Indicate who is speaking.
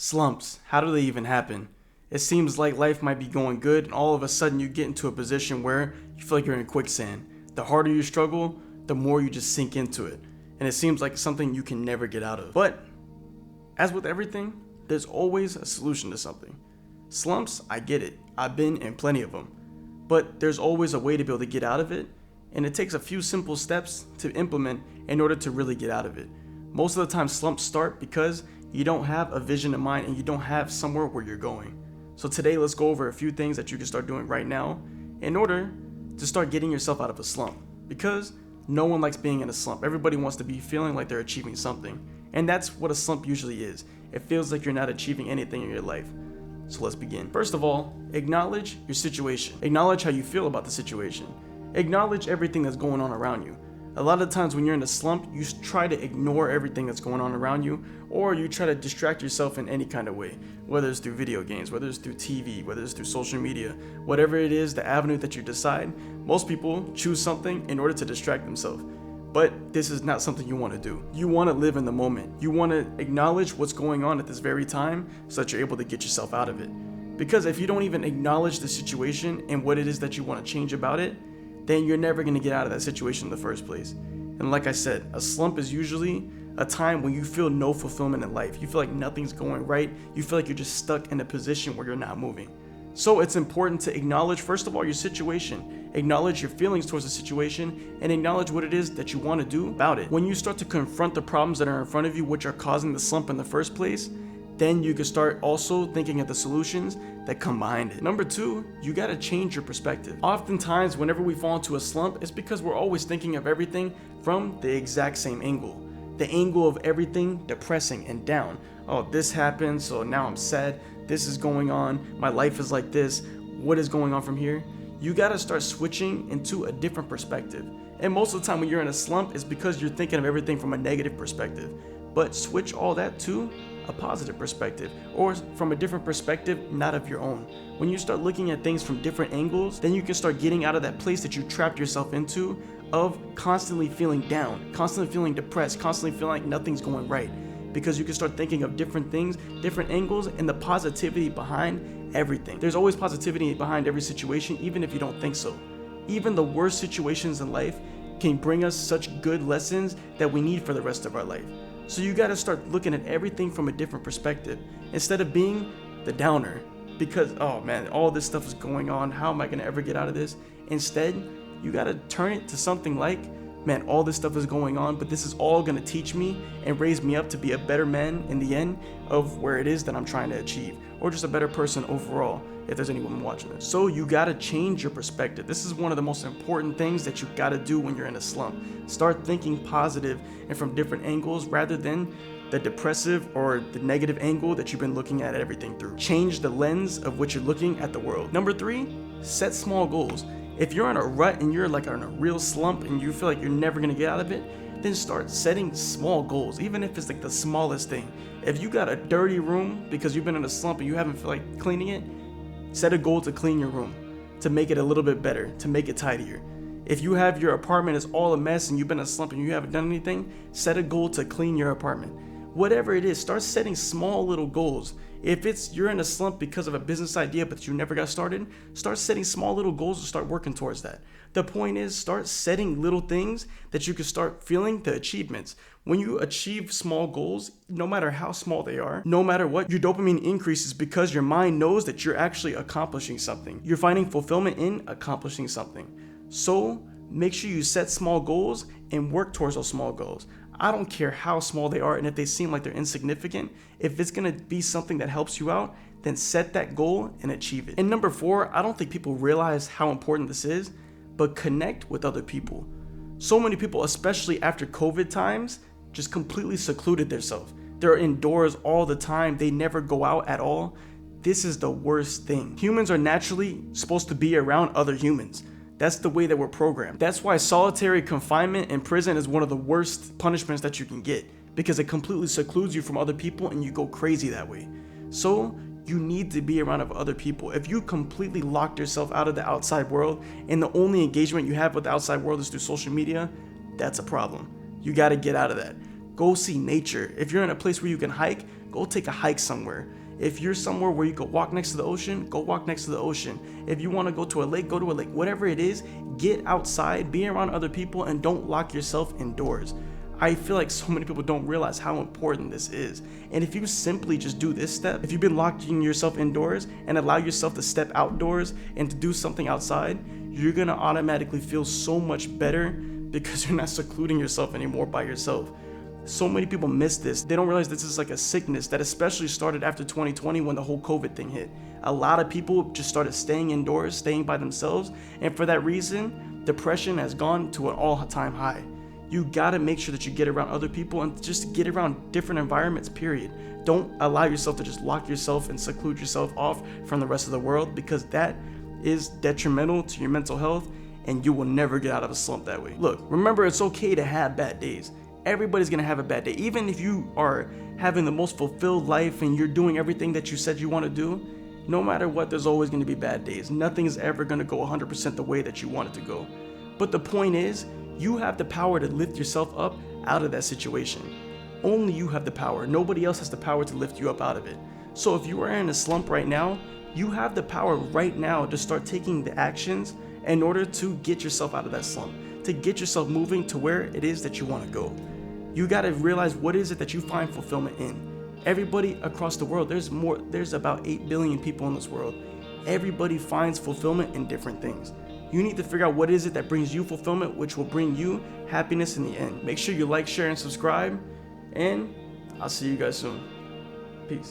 Speaker 1: Slumps, how do they even happen? It seems like life might be going good, and all of a sudden you get into a position where you feel like you're in quicksand. The harder you struggle, the more you just sink into it. And it seems like something you can never get out of. But, as with everything, there's always a solution to something. Slumps, I get it. I've been in plenty of them. But there's always a way to be able to get out of it, and it takes a few simple steps to implement in order to really get out of it. Most of the time, slumps start because you don't have a vision in mind and you don't have somewhere where you're going. So today, let's go over a few things that you can start doing right now in order to start getting yourself out of a slump. Because no one likes being in a slump. Everybody wants to be feeling like they're achieving something. And that's what a slump usually is. It feels like you're not achieving anything in your life. So let's begin. First of all, acknowledge your situation. Acknowledge how you feel about the situation. Acknowledge everything that's going on around you. A lot of times when you're in a slump, you try to ignore everything that's going on around you, or you try to distract yourself in any kind of way, whether it's through video games, whether it's through TV, whether it's through social media, whatever it is, the avenue that you decide. Most people choose something in order to distract themselves. But this is not something you want to do. You want to live in the moment. You want to acknowledge what's going on at this very time so that you're able to get yourself out of it. Because if you don't even acknowledge the situation and what it is that you want to change about it, then you're never going to get out of that situation in the first place. And like I said, a slump is usually a time when you feel no fulfillment in life. You feel like nothing's going right. You feel like you're just stuck in a position where you're not moving. So it's important to acknowledge, first of all, your situation. Acknowledge your feelings towards the situation and acknowledge what it is that you want to do about it. When you start to confront the problems that are in front of you, which are causing the slump in the first place, then you can start also thinking of the solutions that come behind it. Number two, you gotta change your perspective. Oftentimes, whenever we fall into a slump, it's because we're always thinking of everything from the exact same angle. The angle of everything depressing and down. Oh, this happened, so now I'm sad. This is going on. My life is like this. What is going on from here? You gotta start switching into a different perspective. And most of the time when you're in a slump, it's because you're thinking of everything from a negative perspective. But switch all that to a positive perspective, or from a different perspective, not of your own. When you start looking at things from different angles, then you can start getting out of that place that you trapped yourself into of constantly feeling down, constantly feeling depressed, constantly feeling like nothing's going right. Because you can start thinking of different things, different angles, and the positivity behind everything. There's always positivity behind every situation, even if you don't think so. Even the worst situations in life can bring us such good lessons that we need for the rest of our life. So you gotta start looking at everything from a different perspective instead of being the downer because, oh man, all this stuff is going on. How am I gonna ever get out of this? Instead, you gotta turn it to something like, man, all this stuff is going on, but this is all gonna teach me and raise me up to be a better man in the end of where it is that I'm trying to achieve, or just a better person overall, if there's anyone watching this. So you gotta change your perspective. This is one of the most important things that you gotta do when you're in a slump. Start thinking positive and from different angles rather than the depressive or the negative angle that you've been looking at everything through. Change the lens of which you're looking at the world. Number three, set small goals. If you're in a rut and you're like in a real slump and you feel like you're never gonna get out of it, then start setting small goals, even if it's like the smallest thing. If you got a dirty room because you've been in a slump and you haven't feel like cleaning it, set a goal to clean your room, to make it a little bit better, to make it tidier. If you have your apartment is all a mess and you've been in a slump and you haven't done anything, set a goal to clean your apartment. Whatever it is, start setting small little goals. If it's you're in a slump because of a business idea but you never got started, start setting small little goals and start working towards that. The point is, start setting little things that you can start feeling the achievements. When you achieve small goals, no matter how small they are, no matter what, your dopamine increases because your mind knows that you're actually accomplishing something. You're finding fulfillment in accomplishing something. So make sure you set small goals and work towards those small goals. I don't care how small they are and if they seem like they're insignificant. If it's gonna be something that helps you out, then set that goal and achieve it. And number four, I don't think people realize how important this is, but connect with other people. So many people, especially after COVID times, just completely secluded themselves. They're indoors all the time. They never go out at all. This is the worst thing. Humans are naturally supposed to be around other humans. That's the way that we're programmed. That's why solitary confinement in prison is one of the worst punishments that you can get, because it completely secludes you from other people and you go crazy that way. So you need to be around other people. If you completely locked yourself out of the outside world and the only engagement you have with the outside world is through social media, that's a problem. You gotta get out of that. Go see nature. If you're in a place where you can hike, Go take a hike somewhere. If you're somewhere where you can walk next to the ocean, go walk next to the ocean. If you want to go to a lake, go to a lake. Whatever it is, get outside, be around other people, and don't lock yourself indoors. I feel like so many people don't realize how important this is. And if you simply just do this step, if you've been locking yourself indoors and allow yourself to step outdoors and to do something outside, you're gonna automatically feel so much better because you're not secluding yourself anymore by yourself. So many people miss this. They don't realize this is like a sickness that especially started after 2020 when the whole COVID thing hit. A lot of people just started staying indoors, staying by themselves, and for that reason, depression has gone to an all-time high. You gotta make sure that you get around other people and just get around different environments, period. Don't allow yourself to just lock yourself and seclude yourself off from the rest of the world, because that is detrimental to your mental health and you will never get out of a slump that way. Look, remember, it's okay to have bad days. Everybody's gonna have a bad day. Even if you are having the most fulfilled life and you're doing everything that you said you want to do, no matter what, there's always gonna be bad days. Nothing is ever gonna go 100% the way that you want it to go. But the point is, you have the power to lift yourself up out of that situation. Only you have the power. Nobody else has the power to lift you up out of it. So if you are in a slump right now, you have the power right now to start taking the actions in order to get yourself out of that slump, to get yourself moving to where it is that you want to go. You got to realize what is it that you find fulfillment in. Everybody across the world, there's about 8 billion people in this world. Everybody finds fulfillment in different things. You need to figure out what is it that brings you fulfillment, which will bring you happiness in the end. Make sure you like, share, and subscribe, and I'll see you guys soon. Peace.